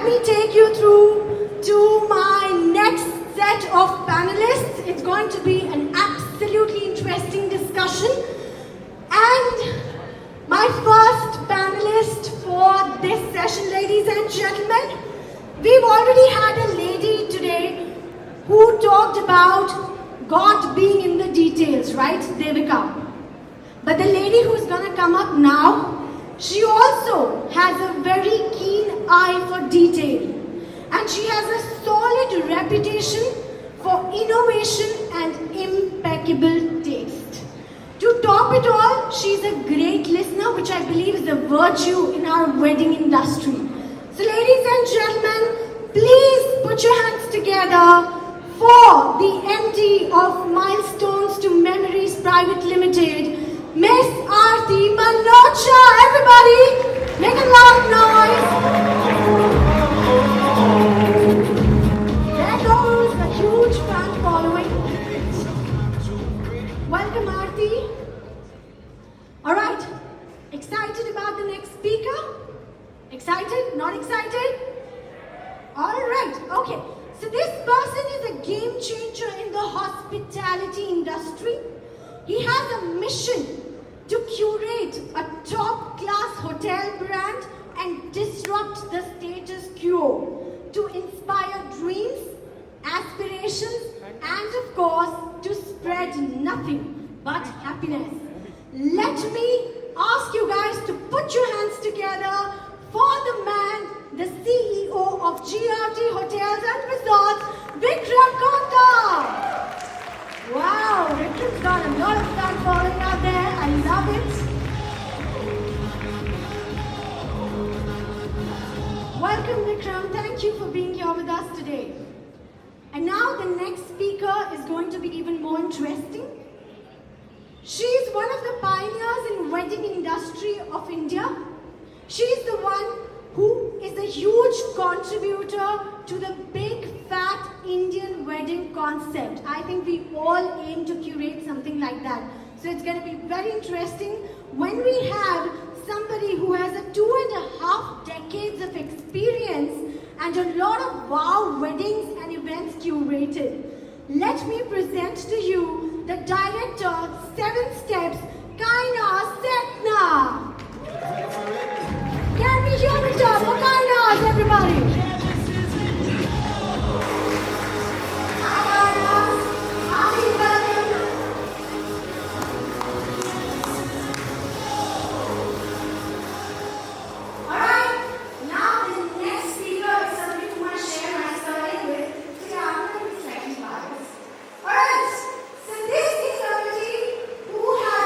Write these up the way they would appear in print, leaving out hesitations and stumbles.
let me take you through to my next set of panelists. It's going to be an absolutely interesting discussion. And my first panelist for this session, ladies and gentlemen, we've already had a lady today who talked about God being in the details, right, Devika? But the lady who's gonna come up now, she also has a very keen eye for detail. And she has a solid reputation for innovation and impeccable taste. To top it all, she's a great listener, which I believe is a virtue in our wedding industry. So ladies and gentlemen, please put your hands together for the MD of Milestones to Memories Private Limited, Miss Aarti Manocha. Everybody, make a loud noise. There goes a huge fan following. Welcome, Aarti. All right, excited about the next speaker? Excited? Not excited? All right, okay. So this person is a game changer in the hospitality industry. He has a mission to curate a top-class hotel brand and disrupt the status quo, to inspire dreams, aspirations, and of course, to spread nothing but happiness. Let me ask you guys to put your hands together for the man, the CEO of GRT Hotels and Resorts, Vikram Cotah. Wow, Vikram's got a lot of fun following out there. I love it. Welcome, Vikram. Thank you for being here with us today. And now the next speaker is going to be even more interesting. She's one of the pioneers in wedding industry of India. She's the one who is a huge contributor to the big fat Indian wedding concept. I think we all aim to curate something like that. So it's going to be very interesting when we have somebody who has a 2.5 decades of experience and a lot of wow weddings and events curated. Let me present to you the director, 7 Steps, Kainaz, Sethna. Can we hear it up for Kainaz, everybody? Hi, Kainaz. Hi, welcome. Alright, now the next speaker is somebody whom I share my story with. So yeah, I'm going to be slightly biased. Alright, so this is somebody who has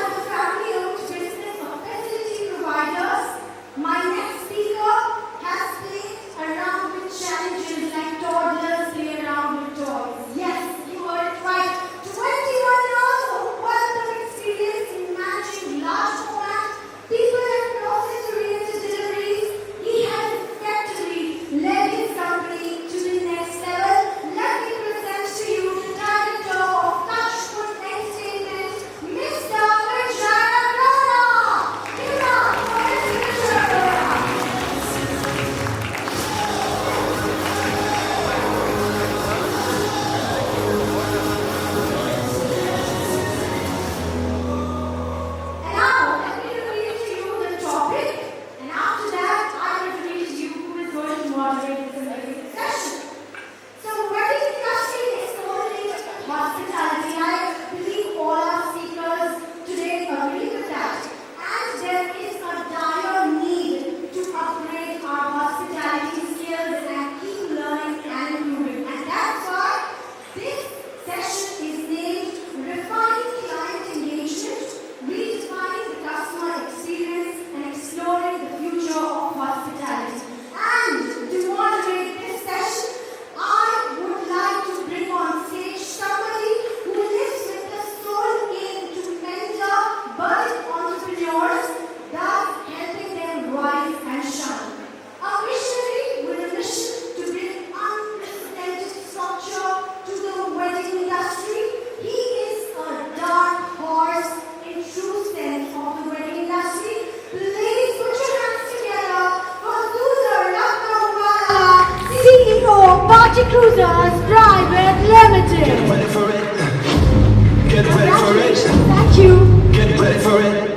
Congratulations. Thank you. Get ready for it.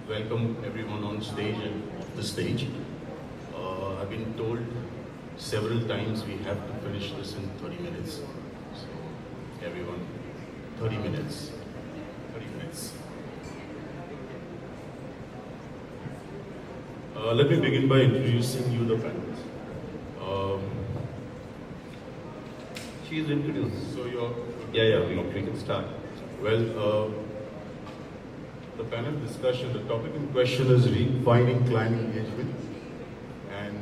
Welcome everyone on stage and off the stage. I've been told several times we have to finish this in 30 minutes. So everyone, 30 minutes. 30 minutes. Let me begin by introducing you the panelists. She is introduced. So you're... Yeah, we can start. Well, the panel discussion, the topic in question is redefining client engagement and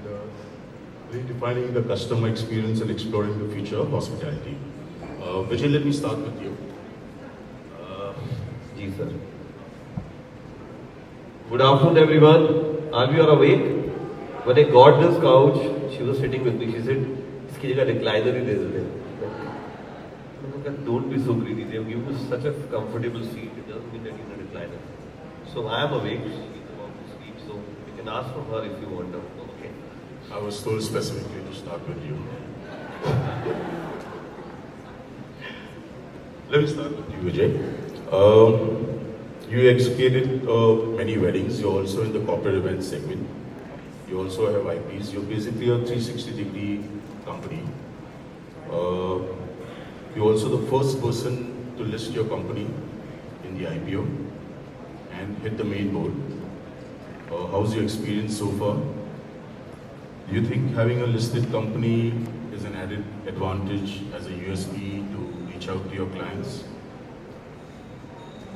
redefining the customer experience and exploring the future of hospitality. Vijay, let me start with you. Ji sir. Good afternoon everyone. Are you awake? When I got this couch, she was sitting with me. She said, "Iski jagah recliner hi de dete." Don't be so greedy. They have given you such a comfortable seat. It doesn't mean that you need a recliner. So I am awake. She's about to sleep. So you can ask from her if you want her. Okay. I was told specifically to start with you. Let me start with you, Vijay. You executed many weddings. You're also in the corporate event segment. You also have IPs. You're basically a 360-degree company. You're also the first person to list your company in the IPO and hit the main board. How's your experience so far? Do you think having a listed company is an added advantage as a USP to reach out to your clients?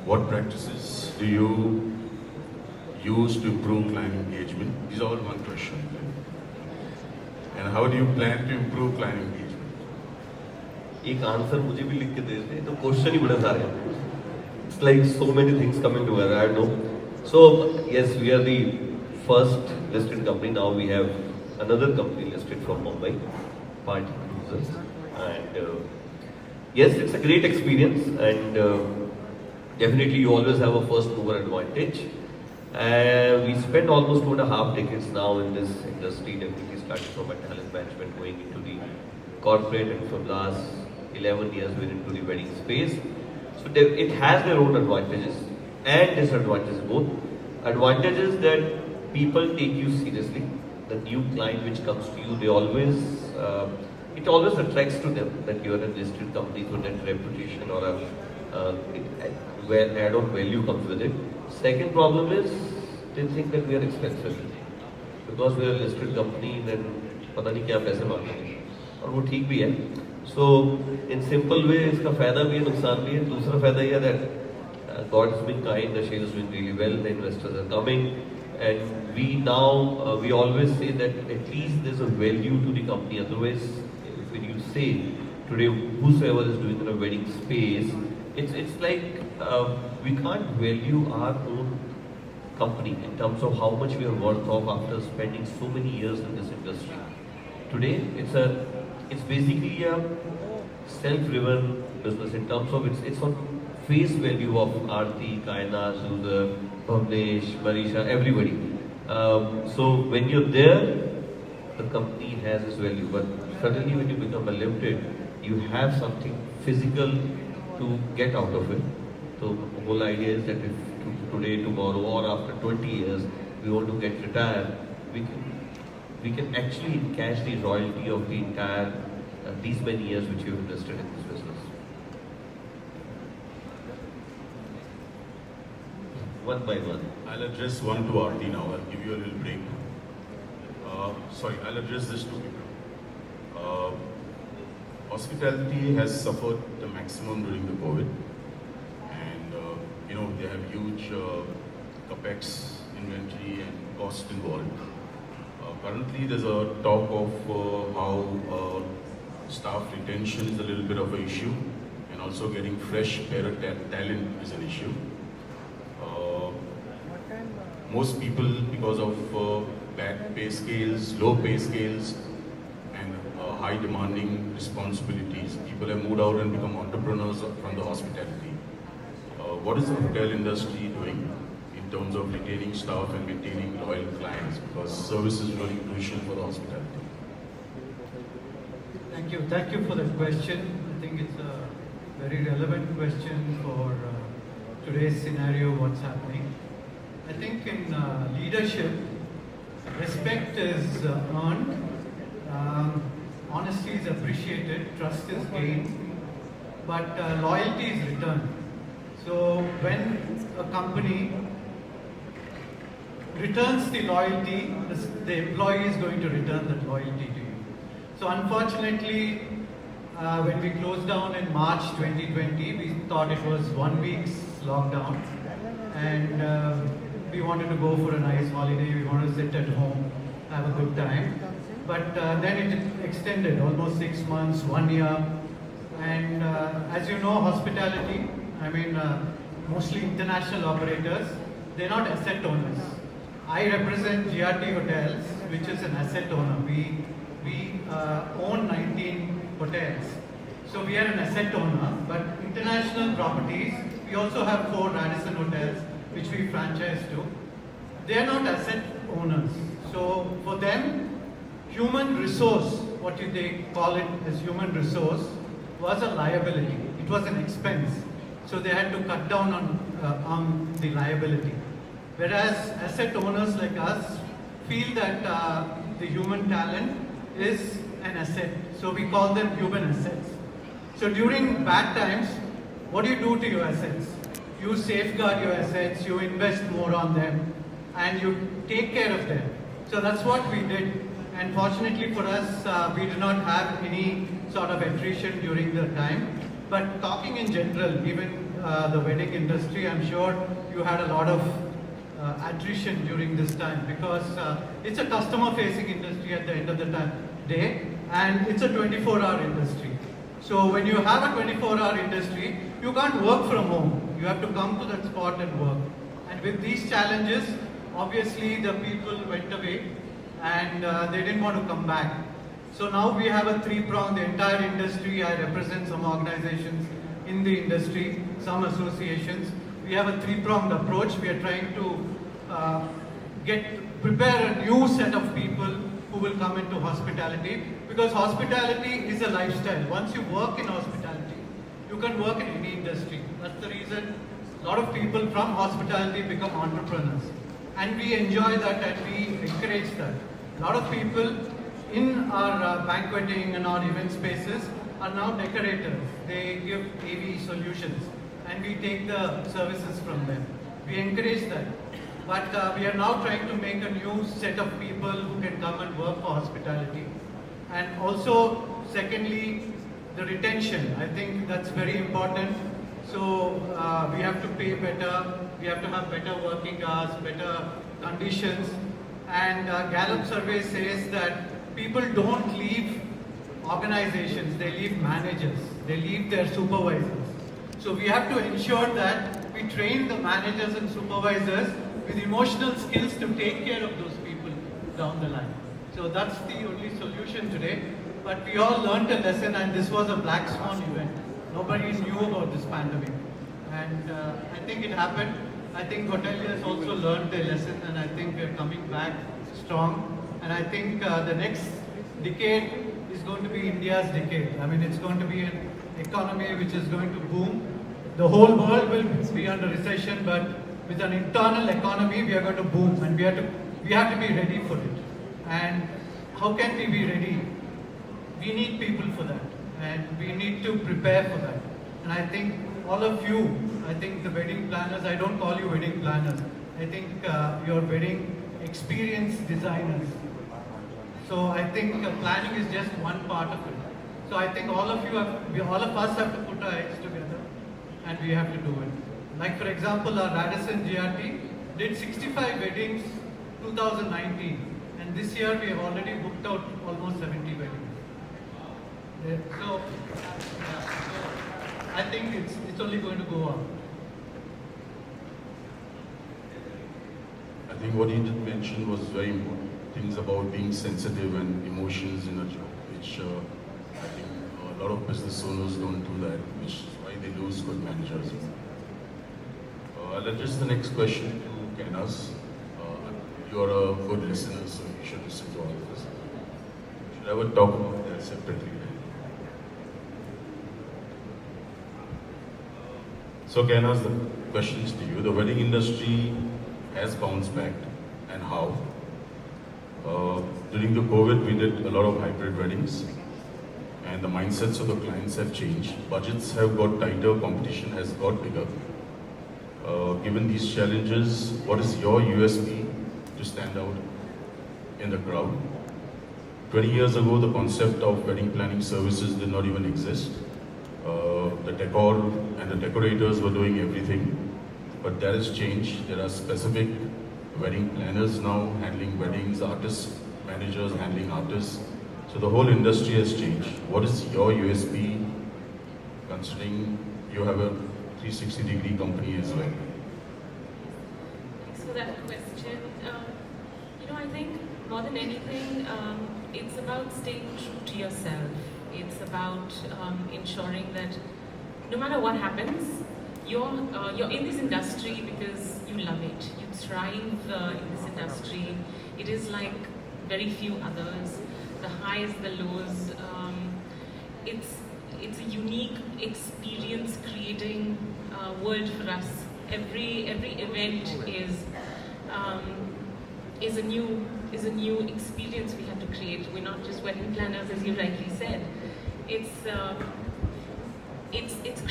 What practices do you use to improve client engagement? These are all one question. And how do you plan to improve client engagement? एक answer मुझे भी लिख के दे दे तो question ही बड़े सारे हैं. It's like so many things coming together. I don't know. So yes, we are the first listed company. Now we have another company listed from Mumbai, Party Cruises, and yes, it's a great experience, and definitely you always have a first mover advantage. We spent almost 2.5 decades now in this industry. Definitely starting from a talent management, going into the corporate, and from last 11 years we're into the wedding space. So it has their own advantages and disadvantages both. Advantages that people take you seriously. The new client which comes to you, they always, it always attracts to them that you are a listed company, so that reputation or where add-on value comes with it. Second problem is they think that we are expensive. Because we are a listed company, then पता नहीं क्या पैसे मांगेंगे. और वो ठीक भी है. So in simple way इसका फायदा भी है नुकसान भी है. दूसरा फायदा ये है that God has been kind, the share is doing really well, the investors are coming, and we now we always say that at least there's a value to the company. Otherwise, when you say today whosoever is doing in a wedding space, it's like we can't value our own company in terms of how much we are worth of after spending so many years in this industry. Today, it's basically a self-driven business in terms of it's on face value of Aarti, Kainaz, Zuzer, Marisha, everybody. So when you're there, the company has its value. But suddenly when you become a limited, you have something physical to get out of it. So the whole idea is that if today, tomorrow, or after 20 years, we want to get retired, we can actually cash the royalty of the entire these many years which you have invested in this business. One by one. I'll address one to Aarti now. I'll give you a little break. I'll address this to Vikram. Hospitality has suffered the maximum during the COVID, and they have huge capex, inventory, and cost involved. Currently, there's a talk of how staff retention is a little bit of an issue, and also getting fresh talent is an issue. Most people, because of bad pay scales, low pay scales, and high demanding responsibilities. People have moved out and become entrepreneurs from the hospitality. What is the hotel industry doing in terms of retaining staff and maintaining loyal clients? Because service is really crucial for the hospitality. Thank you for the question. I think it's a very relevant question for today's scenario, what's happening. I think in leadership, respect is earned, honesty is appreciated, trust is gained, but loyalty is returned. So when a company returns the loyalty, the employee is going to return that loyalty to you. So unfortunately, when we closed down in March 2020, we thought it was 1 week's lockdown, and we wanted to go for a nice holiday, we wanted to sit at home, have a good time. But then it extended almost 6 months, 1 year, and as you know, hospitality, I mean, mostly international operators, they're not asset owners. I represent GRT Hotels, which is an asset owner. We own 19 hotels. So we are an asset owner, but international properties, we also have 4 Radisson hotels, which we franchise to. They are not asset owners. So for them, human resource, what they call it as human resource, was a liability. It was an expense. So they had to cut down on the liability. Whereas asset owners like us feel that the human talent is an asset. So we call them human assets. So during bad times, what do you do to your assets? You safeguard your assets, you invest more on them, and you take care of them. So that's what we did. And fortunately for us, we did not have any sort of attrition during the time. But talking in general, even the wedding industry, I'm sure you had a lot of attrition during this time, because it's a customer-facing industry at the end of the day, and it's a 24-hour industry. So when you have a 24-hour industry, you can't work from home. You have to come to that spot and work. And with these challenges, obviously the people went away and they didn't want to come back. So now we have a 3-prong, the entire industry. I represent some organizations in the industry, some associations. We have a 3-pronged approach. We are trying to prepare a new set of people who will come into hospitality, because hospitality is a lifestyle. Once you work in hospitality, you can work in any industry. That's the reason a lot of people from hospitality become entrepreneurs. And we enjoy that and we encourage that. A lot of people in our banqueting and our event spaces are now decorators. They give AV solutions and we take the services from them. We encourage that. But we are now trying to make a new set of people who can come and work for hospitality. And also, secondly, the retention. I think that's very important. So we have to pay better, we have to have better working hours, better conditions. And Gallup survey says that people don't leave organizations, they leave managers, they leave their supervisors. So we have to ensure that we train the managers and supervisors with emotional skills to take care of those people down the line. So that's the only solution today. But we all learned a lesson, and this was a black swan event. Nobody knew about this pandemic. And I think it happened. I think hoteliers also learned their lesson, and I think we're coming back strong. And I think the next decade is going to be India's decade. I mean, it's going to be an economy which is going to boom. The whole world will be under recession, but with an internal economy, we are going to boom, and we have to be ready for it. And how can we be ready? We need people for that, and we need to prepare for that. And I think all of you, I think the wedding planners, I don't call you wedding planners, I think you're wedding experience designers. So I think planning is just one part of it. So I think all of us have to put our heads together, and we have to do it. Like for example, our Radisson GRT did 65 weddings 2019, and this year we have already booked out almost 70 weddings. So I think it's only going to go up. I think what he did mention was very important. Things about being sensitive and emotions in a job, which a lot of business owners don't do that, which is why they lose good managers. I'll address the next question to Kainaz. You're a good listener, so you should listen to all of this. Should I ever talk about that separately? So Kainaz, the question is to you. The wedding industry has bounced back, and how? During the COVID, we did a lot of hybrid weddings, and the mindsets of the clients have changed. Budgets have got tighter, competition has got bigger. Given these challenges, what is your USP to stand out in the crowd? 20 years ago, the concept of wedding planning services did not even exist. The decor and the decorators were doing everything, but that has changed. There are specific wedding planners now handling weddings, artists, managers handling artists. So the whole industry has changed. What is your USP, considering you have a 360-degree company as well? Thanks for that question. I think more than anything, it's about staying true to yourself. It's about ensuring that no matter what happens, you're in this industry because you love it. You thrive in this industry. It is like very few others. The highs, the lows. It's a unique experience creating world for us. Every event is a new experience we have to create. We're not just wedding planners, as you rightly said. It's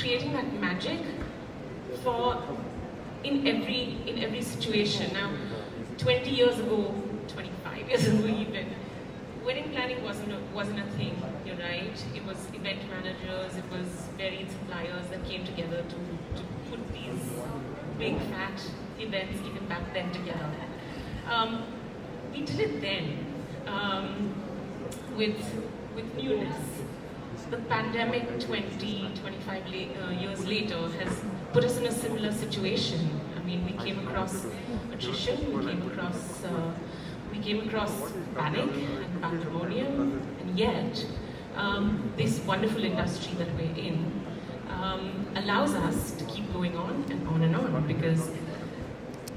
creating that magic in every situation. Now, 20 years ago, 25 years ago even, wedding planning wasn't a thing. You're right. It was event managers. It was varied suppliers that came together to put these big fat events even back then together. We did it then with newness. The pandemic 25 years later has put us in a similar situation. I mean, we came across attrition, we came across panic and pandemonium, and yet this wonderful industry that we're in allows us to keep going on and on, because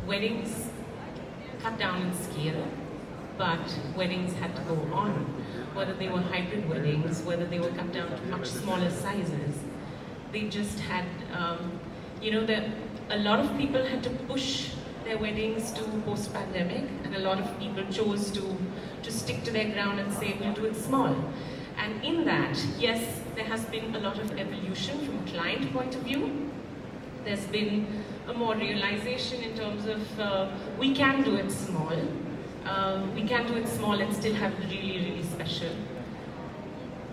weddings cut down in scale, but weddings had to go on. Whether they were hybrid weddings, whether they were cut down to much smaller sizes, they just had, that a lot of people had to push their weddings to post-pandemic, and a lot of people chose to stick to their ground and say, we'll do it small. And in that, yes, there has been a lot of evolution from a client point of view. There's been a more realization in terms of we can do it small. We can do it small and still have really, really special.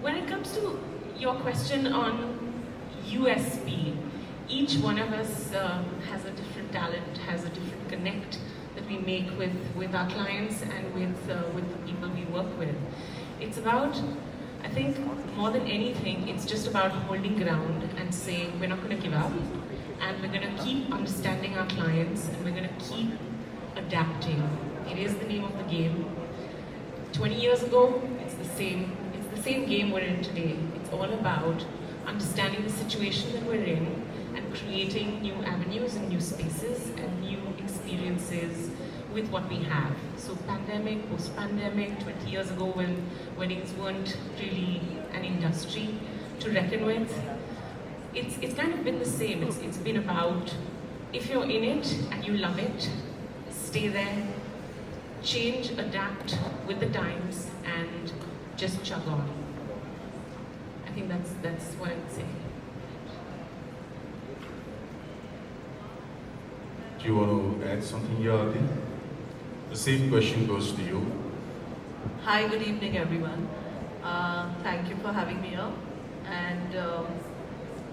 When it comes to your question on USP, each one of us has a different talent, has a different connect that we make with our clients and with the people we work with. It's about, I think, more than anything, it's just about holding ground and saying we're not going to give up, and we're going to keep understanding our clients, and we're going to keep adapting. It is the name of the game. 20 years ago, it's the same game we're in today. It's all about understanding the situation that we're in and creating new avenues and new spaces and new experiences with what we have. So pandemic, post-pandemic, 20 years ago when weddings weren't really an industry to reckon with, it's kind of been the same. It's been about, if you're in it and you love it, stay there, change, adapt with the times, and just chug on. I think that's what I would say. Do you want to add something here, Aarti? The same question goes to you. Hi, good evening, everyone. Thank you for having me here. And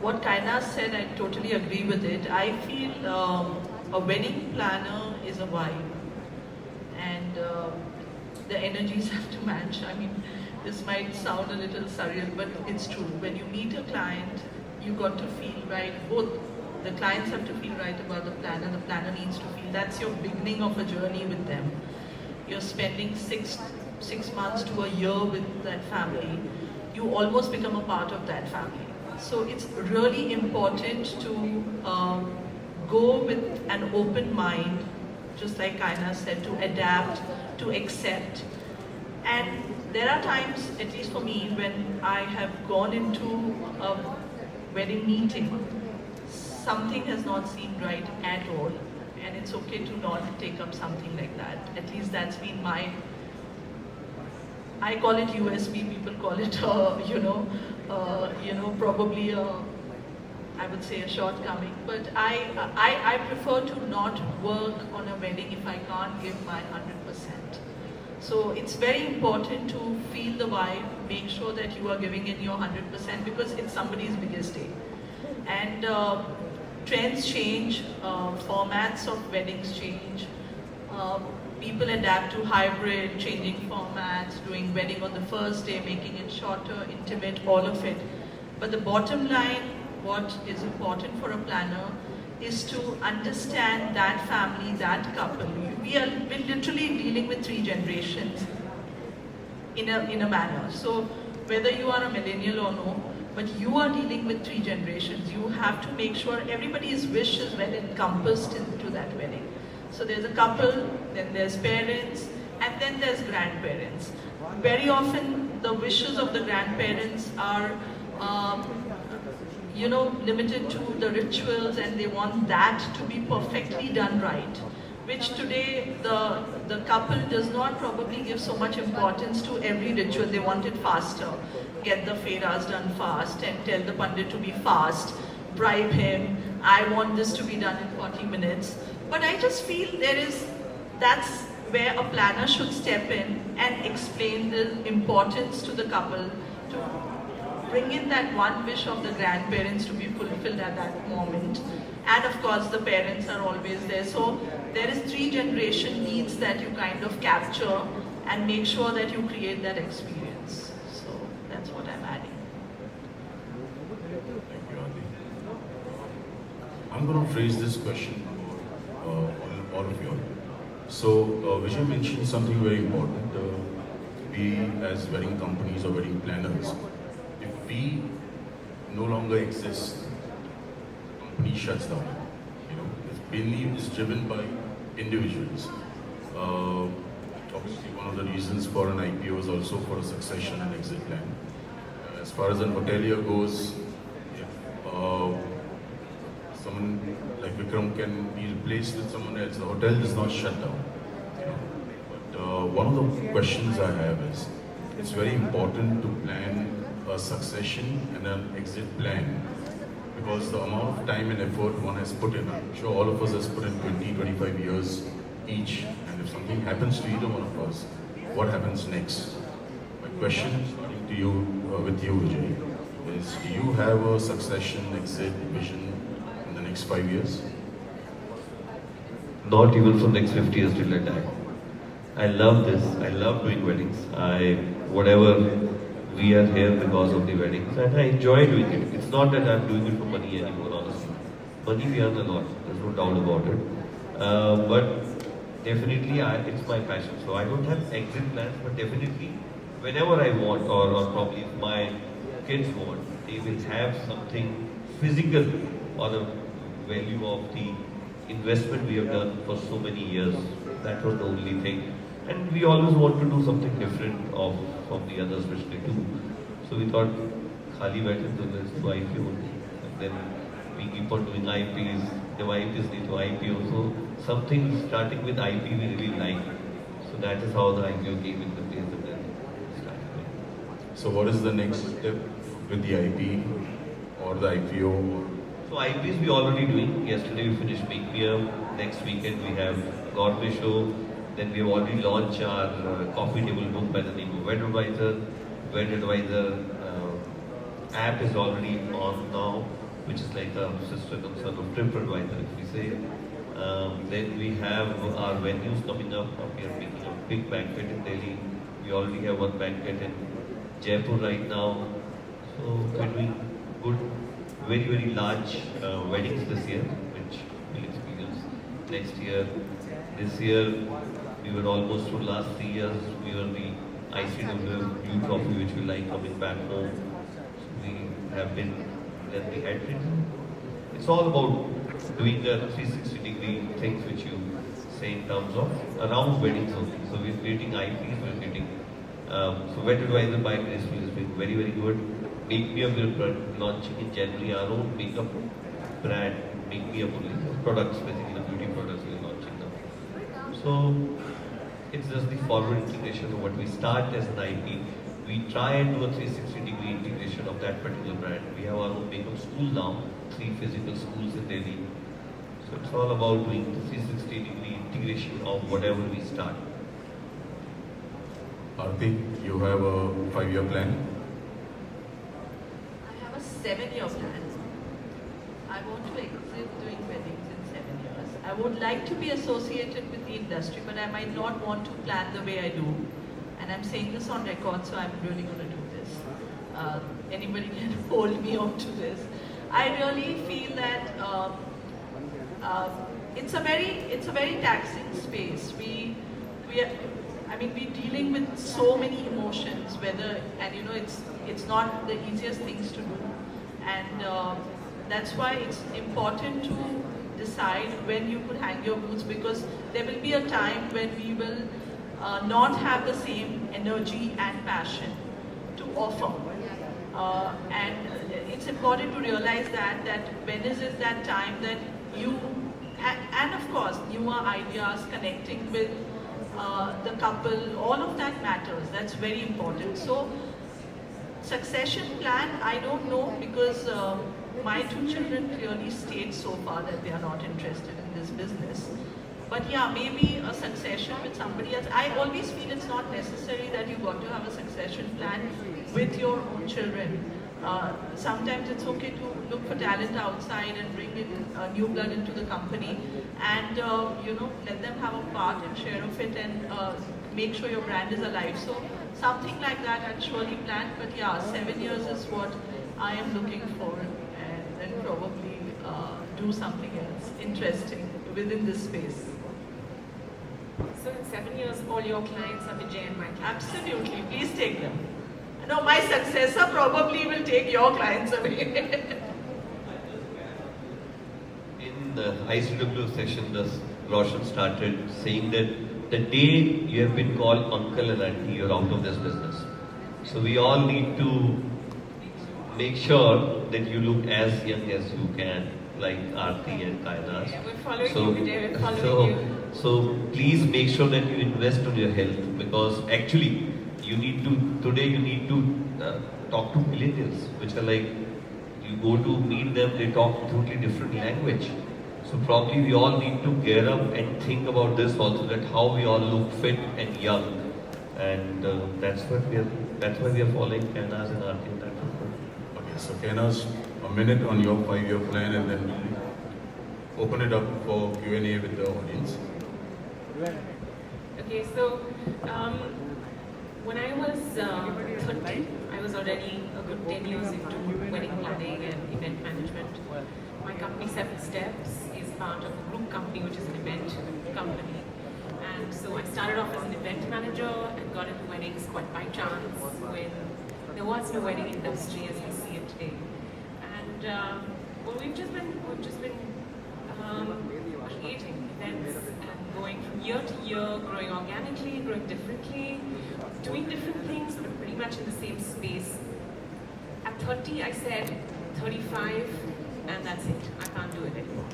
what Kainaz said, I totally agree with it. I feel a wedding planner is a vibe, and the energies have to match. I mean, this might sound a little surreal, but it's true. When you meet a client, you got to feel right. Both the clients have to feel right about the planner needs to feel. That's your beginning of a journey with them. You're spending six months to a year with that family. you almost become a part of that family. So it's really important to go with an open mind, just like Kainaz said, to adapt, to accept. And there are times, at least for me, when I have gone into a wedding meeting, something has not seemed right at all, and it's okay to not take up something like that. At least that's been my, I call it USP, people call it, probably I would say a shortcoming. But I prefer to not work on a wedding if I can't give my 100%. So it's very important to feel the vibe, make sure that you are giving in your 100% because it's somebody's biggest day. And trends change, formats of weddings change. People adapt to hybrid, changing formats, doing wedding on the first day, making it shorter, intimate, all of it. But the bottom line, what is important for a planner is to understand that family, that couple. We're literally dealing with 3 generations in a manner. So whether you are a millennial or no, but you are dealing with 3 generations. You have to make sure everybody's wish is well encompassed into that wedding. So there's a couple, then there's parents, and then there's grandparents. Very often the wishes of the grandparents are limited to the rituals, and they want that to be perfectly done right, which today the couple does not probably give so much importance to every ritual. They want it faster, get the fairas done fast and tell the pandit to be fast, bribe him, I want this to be done in 40 minutes. But I just feel that's where a planner should step in and explain the importance to the couple, to bring in that one wish of the grandparents to be fulfilled at that moment. And of course the parents are always there. So there is 3 generation needs that you kind of capture and make sure that you create that experience. So that's what I'm adding. Thank you, Aarti. I'm going to phrase this question for all of you. So Vijay mentioned something very important. We as wedding companies or wedding planners, if we no longer exist, the company shuts down. It's mainly driven by individuals. Obviously, one of the reasons for an IPO is also for a succession and exit plan. As far as an hotelier goes, if someone like Vikram can be replaced with someone else, the hotel does not shut down. But one of the questions I have is, it's very important to plan a succession and an exit plan, because the amount of time and effort one has put in, I'm sure all of us has put in 20-25 years each, and if something happens to either one of us, what happens next? My question, starting to you, with you, Vijay, is do you have a succession exit vision in the next 5 years? Not even for next 50 years till I die. I love this. I love doing weddings. We are here because of the weddings, and I enjoy doing it. It's not that I'm doing it for money anymore, honestly. Money we earn a lot, there's no doubt about it. But definitely it's my passion. So I don't have exit plans, but definitely whenever I want, or probably if my kids want, they will have something physical or the value of the investment we have done for so many years. That was the only thing. And we always want to do something different from the others which they do. So we thought, khali baithe to let's do IPO only. And then we keep on doing IPs. The IPs need to IPO. So something starting with IP we really like. So that is how the IPO came in the place and then started. So what is the next step with the IP or the IPO? So IPs we already doing. Yesterday we finished Make Me Up. Next weekend we have Gourmet Show. Then we have already launched our coffee table book by the name of Wed Advisor. Wed Advisor app is already on now, which is like a sister concern of Trip Advisor, if we say. Then we have our venues coming up. We are making a big banquet in Delhi. We already have one banquet in Jaipur right now. So we're doing good, very, very large weddings this year, which we'll experience next year. This year, we were almost for last 3 years, we were the ICW blue trophy which we like coming back home. We have been then the head trainer. It's all about doing the 360-degree things which you say in terms of around weddings only. So we're creating IPs, we're creating so Wed Advisor by Graceful has been very, very good. Make Me Up, we're launching in January our own makeup brand, Make Me Up only. Products, basically the beauty products we're launching now. So it's just the forward integration of what we start as an IP. We try and do a 360-degree integration of that particular brand. We have our own makeup school now, 3 physical schools in Delhi. So it's all about doing the 360-degree integration of whatever we start. Aarti, you have a 5-year plan? I have a 7-year plan. I want to exit doing weddings in 7 years. I would like to be associated with the industry, but I might not want to plan the way I do. And I'm saying this on record, so I'm really going to do this. Anybody can hold me on to this. I really feel that it's a very taxing space. We're dealing with so many emotions, it's not the easiest things to do, and that's why it's important to decide when you could hang your boots, because there will be a time when we will not have the same energy and passion to offer, and it's important to realize that when is it that time that you, and of course newer ideas, connecting with the couple, all of that matters. That's very important. So succession plan, I don't know, because my 2 children clearly state so far that they are not interested in this business. But yeah, maybe a succession with somebody else. I always feel it's not necessary that you got to have a succession plan with your own children. Sometimes it's okay to look for talent outside and bring in new blood into the company, and let them have a part and share of it, and make sure your brand is alive. So something like that I'd surely plan. But yeah, 7 years is what I am looking for, and then probably do something else interesting within this space. So in 7 years, all your clients are Vijay and my clients? Absolutely, please take them. No, my successor probably will take your clients away. In the ICW session, Roshan started saying that the day you have been called uncle and auntie, you're out of this business. So we all need to make sure that you look as young as you can, like Aarti and Kainaz. Yeah, we're following you, Vijay, we're following you. So please make sure that you invest on your health, because actually you need to talk to millennials, which are like, you go to meet them, they talk totally different language. So probably we all need to gear up and think about this also, that how we all look fit and young, and that's why we are following Kainaz and Aarti in that report. Okay, so Kainaz, a minute on your 5-year plan, and then we'll open it up for Q&A with the audience. Okay, so when I was 30, I was already a good 10 years into wedding planning and event management. My company 7 Steps is part of a group company, which is an event company. And so I started off as an event manager and got into weddings quite by chance when there was no wedding industry as we see it today. And well, we've just been creating events and going from year to year, growing organically, growing differently, doing different things, but pretty much in the same space. At 30, I said 35, and that's it. I can't do it anymore.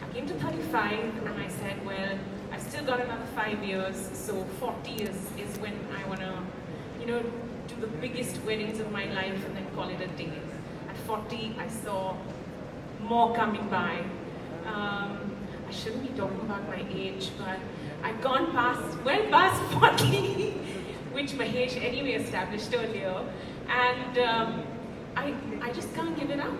I came to 35, and I said, well, I've still got another 5 years, so 40 is when I want to, do the biggest weddings of my life and then call it a day. At 40, I saw more coming by. I shouldn't be talking about my age, but I've gone well past 40, which Mahesh anyway established earlier, and I just can't give it up.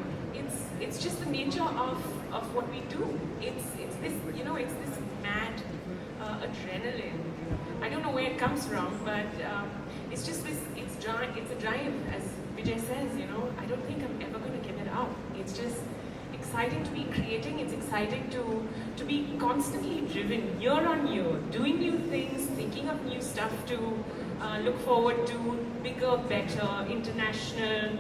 It's just the nature of what we do. It's this, it's this mad adrenaline. I don't know where it comes from, but it's just this, it's a drive, as Vijay says, I don't think I'm ever going to give it up. It's just exciting to be creating, it's exciting to be constantly driven year on year, doing new things, thinking of new stuff to look forward to bigger, better, international,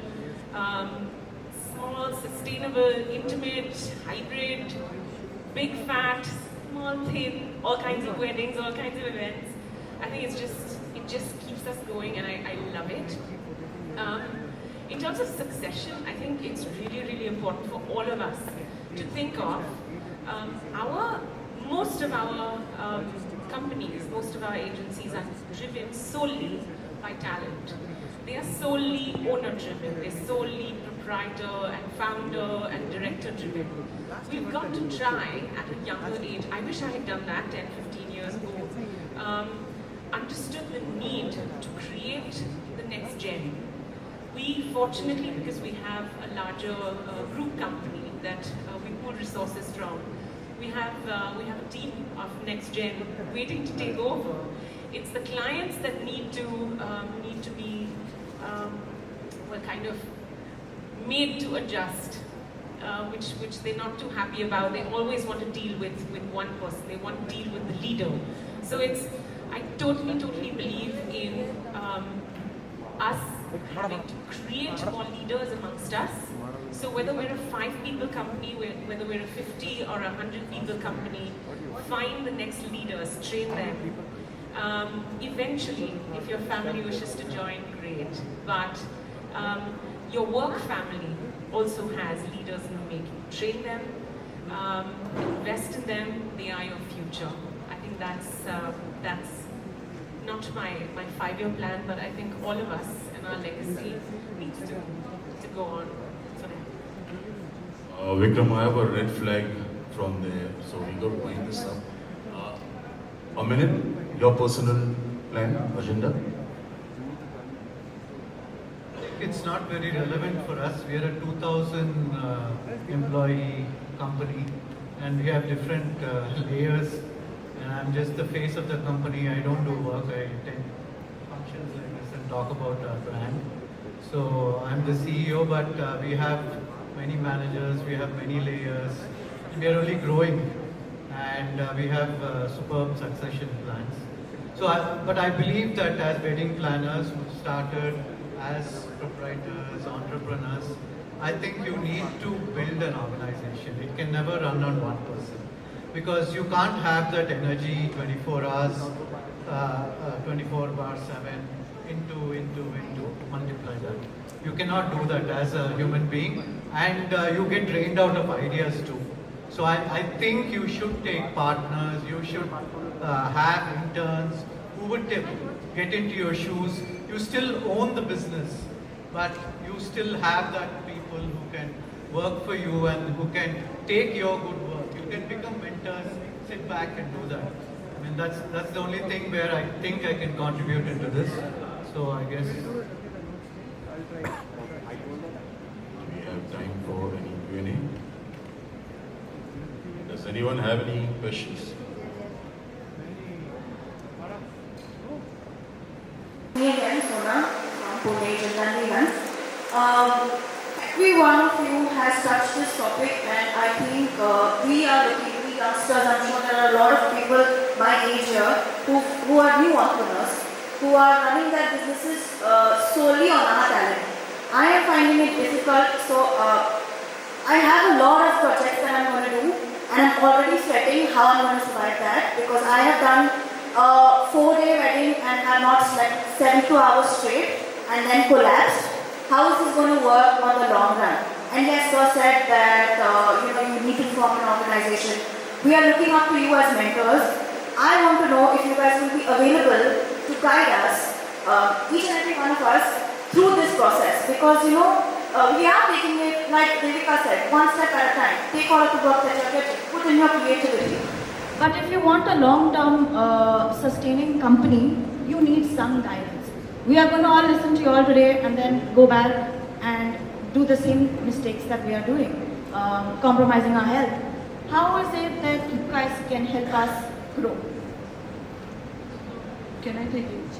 small, sustainable, intimate, hybrid, big, fat, small, thin, all kinds of weddings, all kinds of events. I think it just keeps us going, and I love it. In terms of succession, I think it's really, really important for all of us to think of most of our companies, most of our agencies are driven solely by talent. They are solely owner-driven. They're solely proprietor and founder and director-driven. We've got to try at a younger age. I wish I had done that 10, 15 years ago. Understood the need to create the next gen. We, fortunately, because we have a larger group company that we pool resources from, we have a team of next gen waiting to take over. It's the clients that need to be kind of made to adjust, which they're not too happy about. They always want to deal with one person. They want to deal with the leader. So I totally believe in us having to create more leaders amongst us. So whether we're a 5-people company, whether we're a 50 or 100-people company, find the next leaders, train them. Eventually, if your family wishes to join, great. But your work family also has leaders in the making. Train them, invest in them, they are your future. I think that's not my 5-year plan, but I think all of us and our legacy needs to go on for that. Vikram, I have a red flag from there, so we got to wind this up. A minute, your personal plan, agenda? It's not very relevant for us. We are a 2,000 employee company, and we have different layers. And I'm just the face of the company. I don't do work. I attend functions like this and talk about our brand. So I'm the CEO, but we have many managers, we have many layers. We are only growing, and we have superb succession plans. So, but I believe that as wedding planners who started as proprietors, entrepreneurs, I think you need to build an organization. It can never run on one person, because you can't have that energy 24 hours, 24/7 into multiply that. You cannot do that as a human being, and you get drained out of ideas too. So I think you should take partners, you should have interns who would get into your shoes. You still own the business, but you still have that people who can work for you and who can take your good work. You can become mentors, sit back and do that. I mean, that's the only thing where I think I can contribute into this. So I guess we have time for any Q&A. Does anyone have any questions? Every one of you has touched this topic, and I think we youngsters, I'm sure there are a lot of people my age here who are new entrepreneurs, who are running their businesses solely on our talent. I am finding it difficult, so I have a lot of projects that I'm going to do, and I'm already sweating how I'm going to survive that, because I have done a 4-day wedding and have not slept 72 hours straight and then collapsed. How is this going to work on the long run? And yes, sir said that you need to form an organization. We are looking up to you as mentors. I want to know if you guys will be available to guide us, each and every one of us, through this process. Because we are taking it, like Devika said, one step at a time. Take all of the work that you're getting, put in your creativity. But if you want a long-term sustaining company, you need some guidance. We are going to all listen to you all today and then go back and do the same mistakes that we are doing, compromising our health. How is it that you guys can help us grow? Can I take it?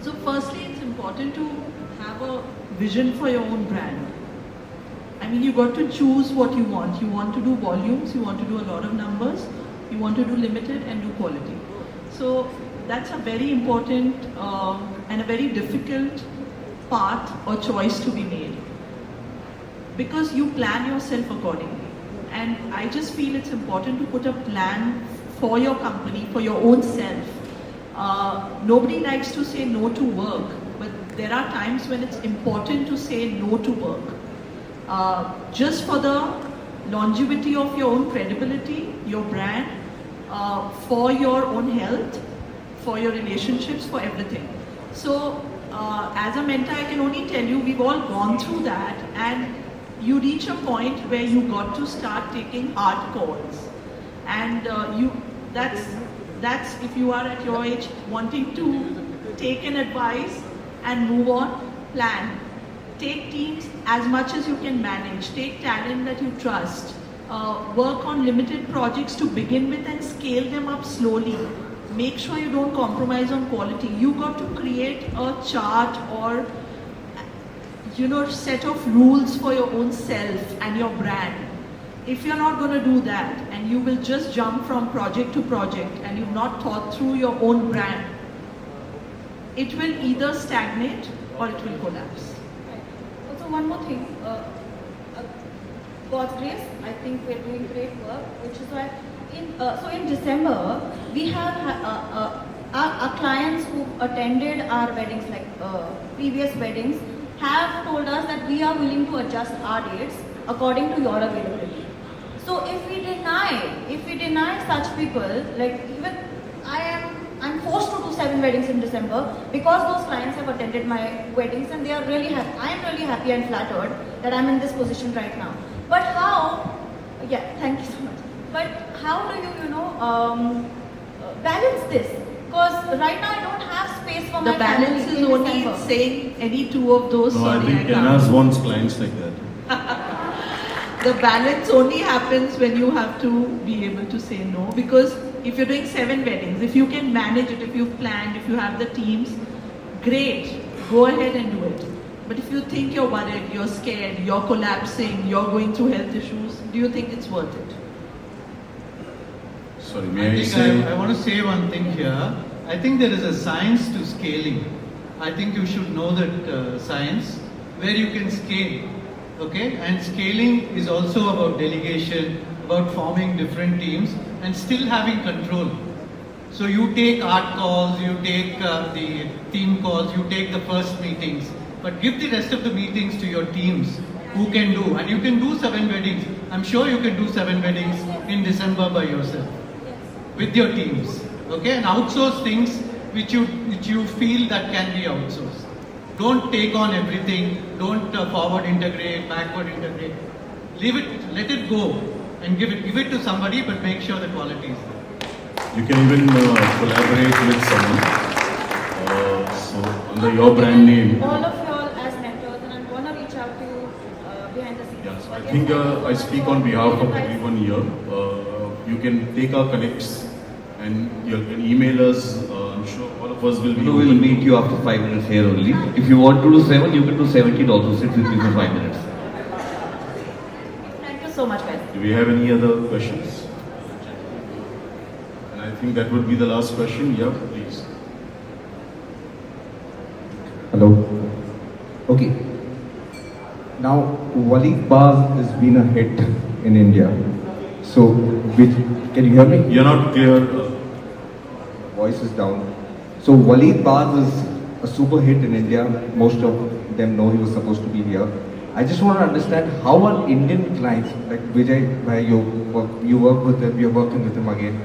So firstly, it's important to have a vision for your own brand. I mean, you got to choose what you want. You want to do volumes, you want to do a lot of numbers, you want to do limited and do quality. So that's a very important and a very difficult path or choice to be made, because you plan yourself accordingly. And I just feel it's important to put a plan for your company, for your own self. Nobody likes to say no to work, but there are times when it's important to say no to work. Just for the longevity of your own credibility, your brand, for your own health, for your relationships, for everything. So as a mentor, I can only tell you, we've all gone through that, and you reach a point where you got to start taking hard calls. And that's if you are at your age wanting to take an advice and move on, plan. Take teams as much as you can manage. Take talent that you trust. Work on limited projects to begin with and scale them up slowly. Make sure you don't compromise on quality. You got to create a chart or set of rules for your own self and your brand. If you're not going to do that and you will just jump from project to project and you've not thought through your own brand, it will either stagnate or it will collapse. Also, one more thing. God's grace, I think we're doing great work, which is why in December we have our clients who attended our weddings, like previous weddings, have told us that we are willing to adjust our dates according to your availability. So if we deny such people, like even I'm forced to do 7 weddings in December because those clients have attended my weddings and they are really happy. I am really happy and flattered that I'm in this position right now. But how? Yeah, thank you so much. But how do you balance this? Because right now I don't have space for my The balance family is in only December. saying any 2 of those. No, I sorry, think can't. Kainaz wants clients like that. The balance only happens when you have to be able to say no, because if you're doing 7 weddings, if you can manage it, if you've planned, if you have the teams, great, go ahead and do it. But if you think you're worried, you're scared, you're collapsing, you're going through health issues, do you think it's worth it? Sorry, may I say? I want to say one thing here. I think there is a science to scaling. I think you should know that science where you can scale. Okay, and scaling is also about delegation, about forming different teams and still having control. So you take art calls, you take the team calls, you take the first meetings, but give the rest of the meetings to your teams who can do. And you can do 7 weddings. I'm sure you can do 7 weddings in December by yourself with your teams. Okay, and outsource things which you feel that can be outsourced. Don't take on everything. Don't forward integrate, backward integrate. Leave it, let it go, and give it to somebody, but make sure the quality is there. You can even collaborate with someone. So under your brand name. All of you all as mentors, and I'm gonna reach out to you behind the scenes. Yes, I think I speak on behalf of everyone here. You can take our connects and you can email us. I'm sure all of us will be. We will meet you after 5 minutes here only. If you want to do 7, you can do 17 also. Sit with me for 5 minutes. Thank you so much, guys. Do we have any other questions? And I think that would be the last question. Yeah, please. Hello. Okay. Now, Waleed Baz has been a hit in India. So, can you hear me? You're not clear. Voice is down. So, Waleed Baz is a super hit in India. Most of them know he was supposed to be here. I just want to understand how are Indian clients, like Vijay, where you work with them, you're working with them again.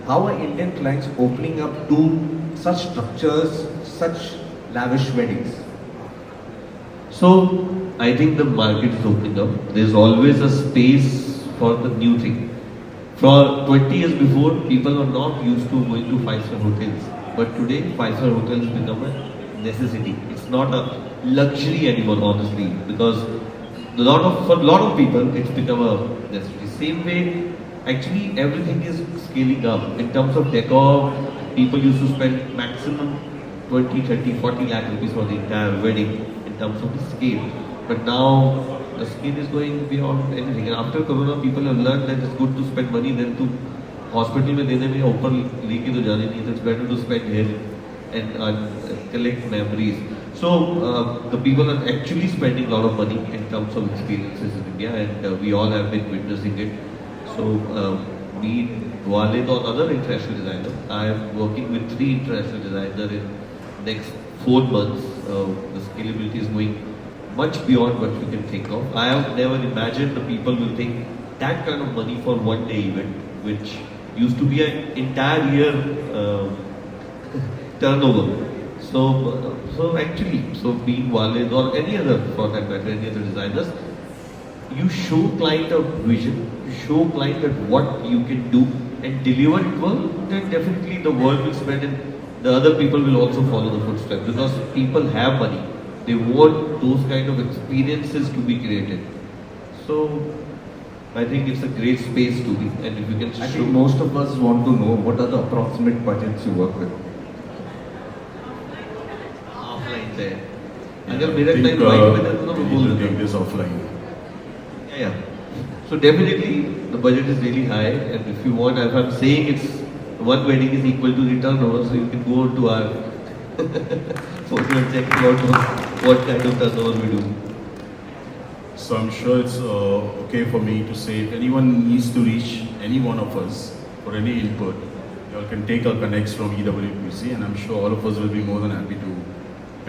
How are Indian clients opening up to such structures, such lavish weddings? So, I think the market is opening up. There's always a space for the new thing. For 20 years before, people were not used to going to 5-star hotels. But today, 5-star hotels become a necessity. It's not a luxury anymore, honestly, because for a lot of people, it's become a necessity. Same way, actually, everything is scaling up. In terms of decor, people used to spend maximum 20, 30, 40 lakh rupees for the entire wedding in terms of the scale. But now, the scale is going beyond anything. And after Corona, people have learned that it's good to spend money than to hospital में देने में ऊपर लेके तो जाने नहीं, तो it's better to spend here and collect memories. So the people are actually spending a lot of money in terms of experiences in India, and we all have been witnessing it. So me, Walid, or other international designers, I am working with 3 international designers in next 4 months. The scalability is going much beyond what you can think of. I have never imagined the people will think that kind of money for one day event, which used to be an entire year turnover. So actually, being Walid or any other, for that matter, any other designers, you show client a vision, you show client that what you can do and deliver it well, then definitely the world will spend and the other people will also follow the footsteps, because people have money. They want those kind of experiences to be created. So I think it's a great space to be, and if you can I think most of us want to know what are the approximate budgets you work with. Offline there. अगर मेरा I think, time bike में था तो मैं we बोल need to देता take this offline. Yeah. So definitely the budget is really high, and if you want, if I'm saying it's one wedding is equal to the turnover, so you can go to our portal and check out what kind of turnover we do. So I'm sure it's okay for me to say if anyone needs to reach any one of us for any input, you all can take our connects from EWPC, and I'm sure all of us will be more than happy to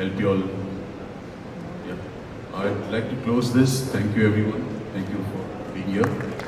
help you all. Yeah. I'd like to close this. Thank you everyone. Thank you for being here.